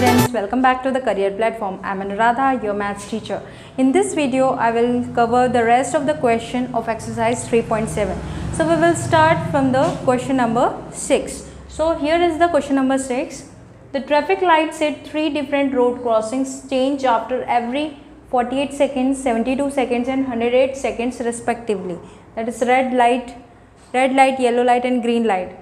students, welcome back to the career platform. I am Anuradha, your maths teacher. In this video, I will cover the rest of the question of exercise 3.7. So we will start from the question number 6. So here is the question number 6. The traffic lights at 3 different road crossings change after every 48 seconds, 72 seconds and 108 seconds respectively. That is red light, yellow light and green light.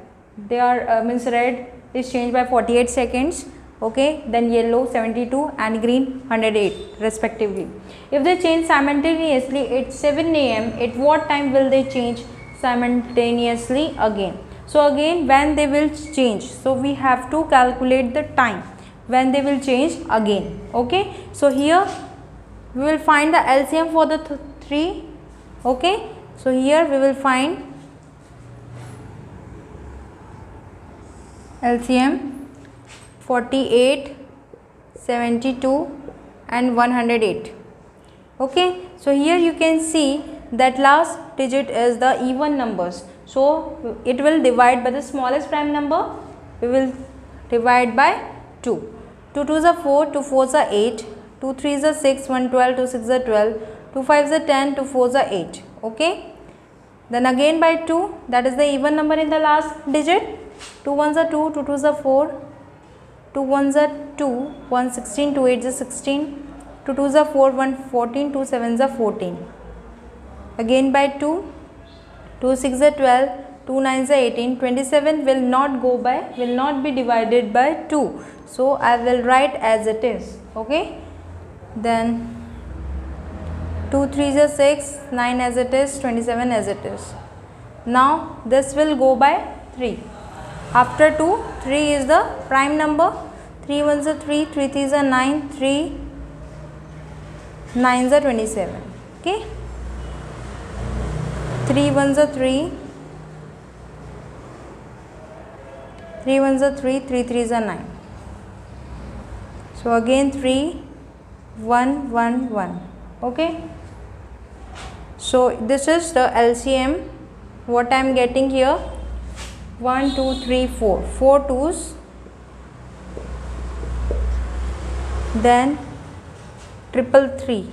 They are means red is changed by 48 seconds, okay, then yellow 72 and green 108 respectively. If they change simultaneously at 7 am, at what time will they change simultaneously again? So again, when they will change, so we have to calculate the time when they will change again, okay. So here we will find the LCM for the 3, okay. So here we will find LCM 48, 72 and 108, okay. So here you can see that last digit is the even numbers, so it will divide by the smallest prime number. We will divide by 2. 2 2s are 4, 2 4s are 8, 2 3s are 6, 1 12, 2 6 are 12, 2 5s are 10, 2 4s are 8, okay. Then again by 2, that is the even number in the last digit. 2 1s are 2, 2 2s are 4, 2 1s are 2, 1 16, 2 8s are 16, 2 2s are 4, 1 14, 2 7s are 14. Again by 2, 2 6s are 12, 2 9s are 18, 27 will not be divided by 2. So I will write as it is, okay. Then 2 3s are 6, 9 as it is, 27 as it is. Now this will go by 3. After 2, 3 is the prime number. 3 1s are 3, 3 3s are 9, 3 9s are 27, okay. 3 1s are 3, 3 1s are 3, 3 3s are 9. So again 3 1 1 1, okay. So this is the LCM what I am getting here. 1 2 3 4, 4 2s, then 333,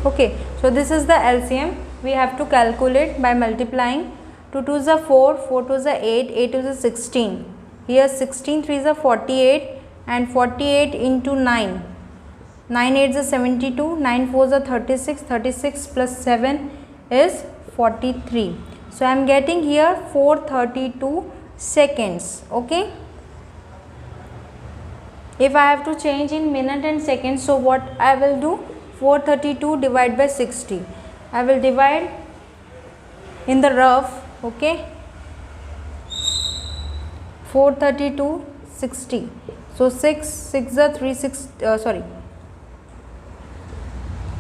okay. So this is the LCM. We have to calculate by multiplying. 2 2s are 4, 4 2s are 8, 8 2s are 16. Here 16 3s are 48 and 48 into 9, 9 8s are 72, 9 4s are 36, 36 plus 7 is 43. So I am getting here 432 seconds, okay. If I have to change in minute and seconds, so what I will do, 432 divided by 60. I will divide in the rough, okay. 432 60. So 6 6 are 3 6 sorry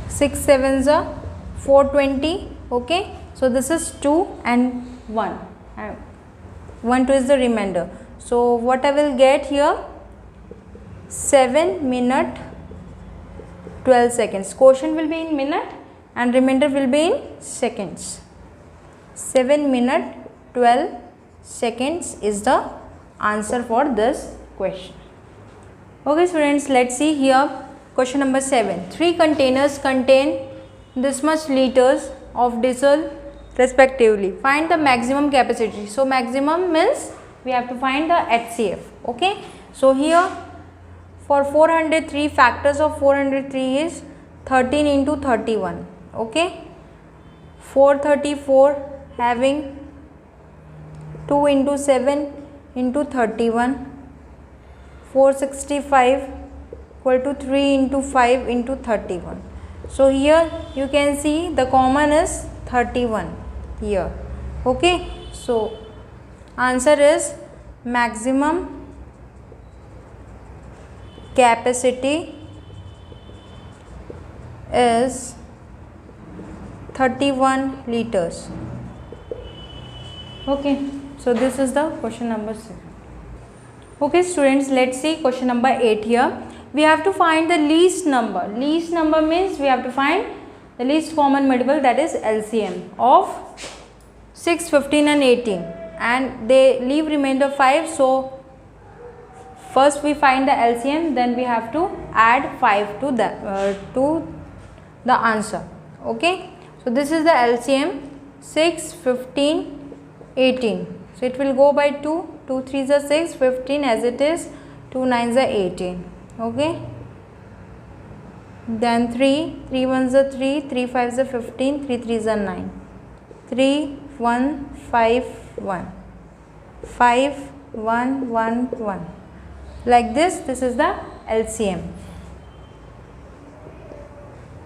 6 7s are 420, okay. So this is 2 and 1, 1 2 is the remainder. So what I will get here, 7 minute 12 seconds. Quotient will be in minute and remainder will be in seconds. 7 minute 12 seconds is the answer for this question. Okay students, let's see here question number 7. 3 containers contain this much liters of diesel respectively. Find the maximum capacity. So maximum means we have to find the HCF, okay. So here for 403, factors of 403 is 13 into 31, okay. 434 having 2 into 7 into 31, 465 equal to 3 into 5 into 31. So here you can see the common is 31 here, okay. So answer is maximum capacity is 31 liters, okay. So this is the question number 7. Okay students, let's see question number 8 here. We have to find the least number. Least number means we have to find the least common multiple, that is LCM of 6, 15 and 18, and they leave remainder 5. So First we find the LCM, then we have to add 5 to the answer. Okay, so this is the LCM 6, 15, 18. So it will go by 2, 2 3s are 6, 15 as it is, 2 9s are 18. Okay, then 3, 3 1s are 3, 3 5s are 15, 3 3s are 9, 3 1 5 1, 5 1 1 1. Like this is the LCM.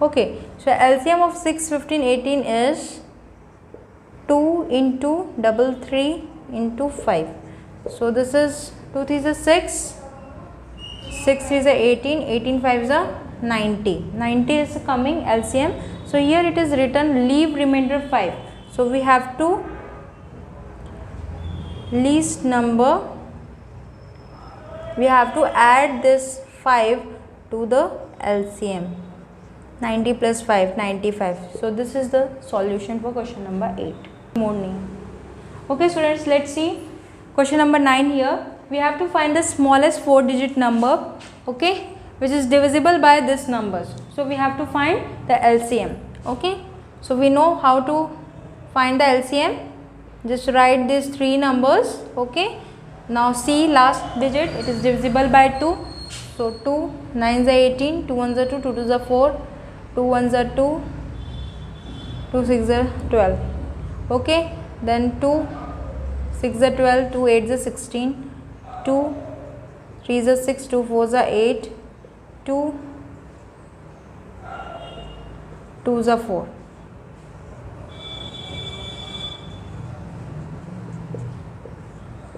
Okay, so LCM of 6, 15, 18 is 2 into 3 into 5. So this is 2 3s are 6, 6 3s are 18, 18 5s are 90. 90 is coming LCM. So here it is written leave remainder 5. So we have to least number, we have to add this 5 to the LCM. 90 plus 5, 95. So this is the solution for question number 8. Morning. Okay students, let's see question number 9 here. We have to find the smallest 4-digit number, okay, which is divisible by this numbers. So we have to find the LCM. Okay, so we know how to find the LCM. Just write these 3 numbers. Okay, now see last digit, it is divisible by 2. So 2 9s are 18, 2 1s are 2, 2 2s are 4, 2 1s are 2, 2 6s are 12. Okay, then 2 6s are 12, 2 8s are 16, 2 3s are 6, 2 4s are 8, 2 2s are 4.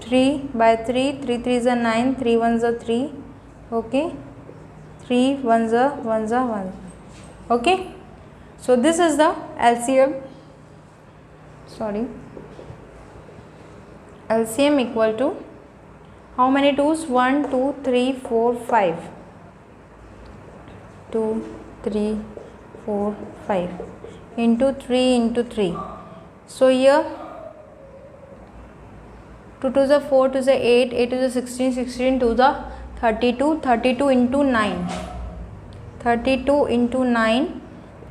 Three by 3, 3 3s are 9, 3 1s are 3. Okay, 3 1s are 1. Okay, so this is the LCM. LCM equal to how many 2's? 1 2 3 4 5. 2 3 4 5 into 3 into 3. So here 2 2s are 4, 2s are 8, 8 2s are 16, 16 2s are 32, 32 into 9, 32 into 9,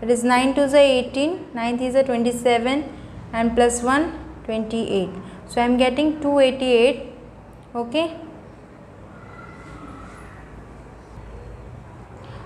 that is 9 2s are 18, 9 3s are 27 and plus 1 28. So I am getting 288. Okay.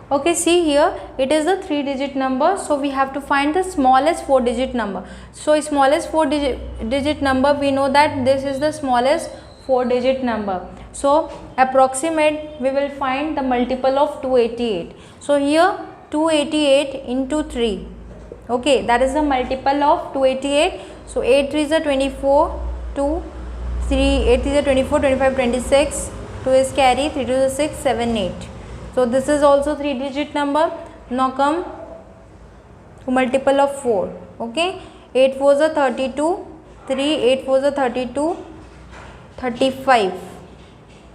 Okay, see here it is the 3-digit number. So we have to find the smallest 4-digit number. So smallest 4-digit number, we know that this is the smallest 4-digit number. So approximate, we will find the multiple of 288. So here 288 into 3. Okay, that is the multiple of 288. So 8 3s are 24, 2 3 8 3s are 24, 25 26, 2 is carry, 3 2s are 6, 7 8. So this is also 3-digit number. Now come to multiple of 4. Okay, 8 4s are 32, 3 8 4s are 32, 35,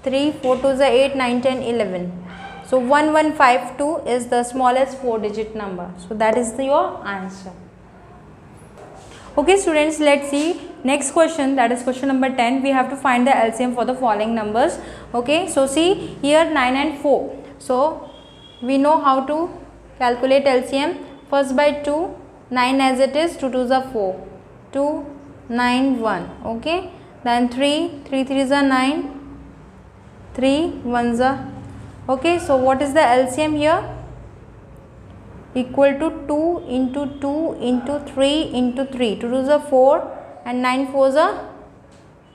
3 4 2s are 8, 9 10 11. So 1152 is the smallest 4-digit number. So that is your answer. Okay students, let's see next question, that is question number 10. We have to find the LCM for the following numbers. Okay, so see here 9 and 4. So we know how to calculate LCM. First by 2, 9 as it is, 2 2s are 4, 2 9 1. Okay, then 3 3s are 9, 3 1s are. Okay, so what is the LCM here? Equal to 2 into 2 into 3 into 3. 2 2s are 4 and 9 4s are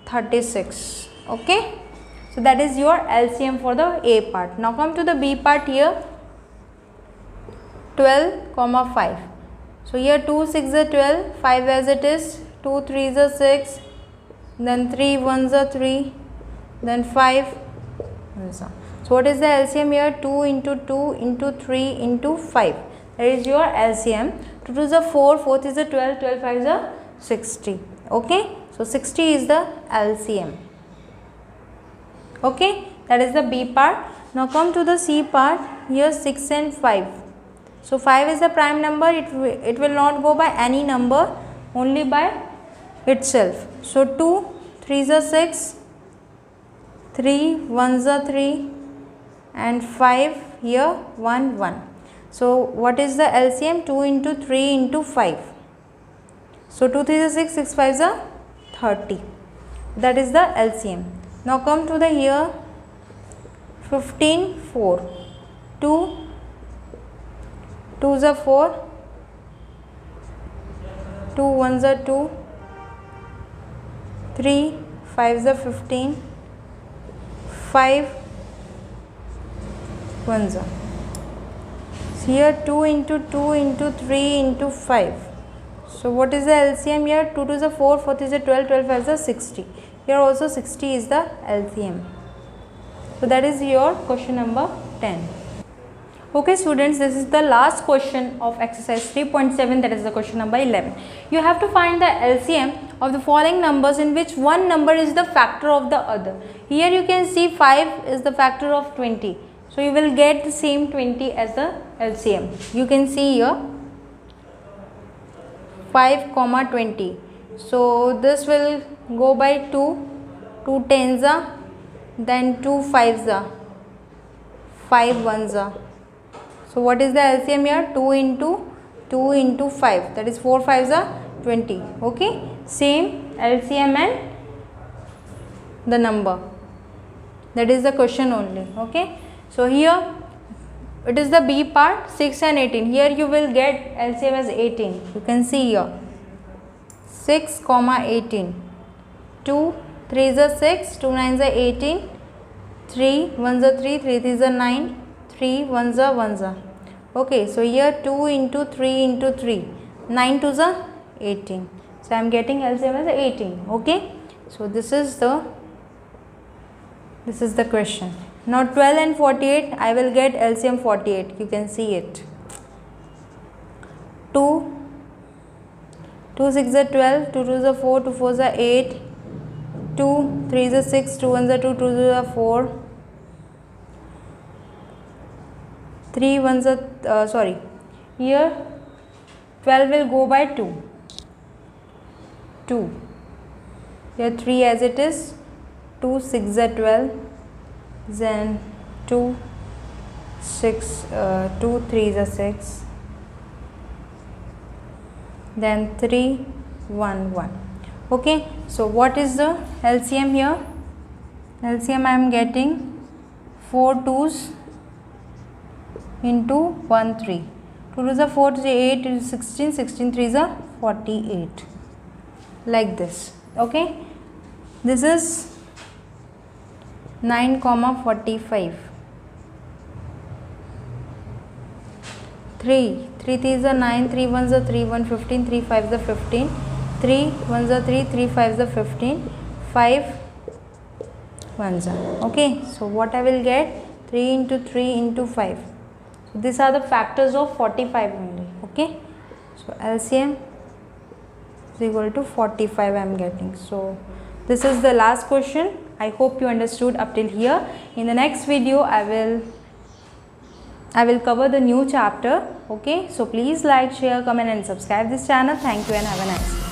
36. Okay, so that is your LCM for the A part. Now come to the B part here. 12, 5. So here 2 6 are 12, 5 as it is, 2 3s are 6, then 3 1s are 3, then 5. So what is the LCM here? 2 into 2 into 3 into 5. That is your LCM. 2 2s are 4, 4 is a 12, 12 5s are 60. Okay, so 60 is the LCM. Okay, that is the B part. Now come to the C part. Here 6 and 5. So 5 is the prime number. It will not go by any number, only by itself. So 2 3s are 6, 3 1s are 3 and 5 here 1 1. So what is the LCM? 2 into 3 into 5. So 2 3s are 6, 6 5s are 30. That is the LCM. Now come to the here 15 4. 2 2s are 4. 2 1s are 2. 3 5s are 15. 5 1s are. Here 2 into 2 into 3 into 5. So what is the LCM here? 2 2s are 4, 4 3s are 12, 12 5s are 60. Here also 60 is the LCM. So that is your question number 10. Okay students, this is the last question of exercise 3.7, that is the question number 11. You have to find the LCM of the following numbers in which one number is the factor of the other. Here you can see 5 is the factor of 20. So you will get the same 20 as the LCM. You can see here 5 comma 20. So this will go by 2, 2 10s are, then 2 5s are, 5 1s are. So what is the LCM here? 2 into 5, that is 4 5s are 20. Okay, same LCM and the number, that is the question only. Okay, so here it is the B part, 6 and 18. Here you will get LCM as 18. You can see here 6 comma 18. 2 3s are 6, 2 9s are 18. 3 1s are 3, 3 3s are 9. 3 1s are 1s are. Okay, so here 2 into 3 into 3, 9 2s are 18. So I am getting LCM as 18. Okay, so this is the question. Now 12 and 48, I will get LCM 48. You can see it. 2 6 are 12, 2 2s are 4, 2 4s are 8. 2 3s are 6, 2 1s are 2, 2 2s are 4. 3 1s are here 12 will go by 2. Here 3 as it is. 2 6 are 12. Then 2 3s are 6. Then 3 1 1. Okay, so what is the LCM here? LCM I am getting 4 2s into 1 3. 2 2s are 4, 3 8 is 16, 16 3s are 48. Like this. Okay, this is 9 comma 45. 3 3s are 9, 3 1s are 3 1 15, 3 5s are 15. 3 1s are 3, 3 5s are 15. 5 1s are. Okay, so what I will get? 3 into 3 into 5. So these are the factors of 45 only. Okay, so LCM is equal to 45 I am getting. So this is the last question. I hope you understood up till here. In the next video I will cover the new chapter. Okay, so please like, share, comment and subscribe this channel. Thank you and have a nice day.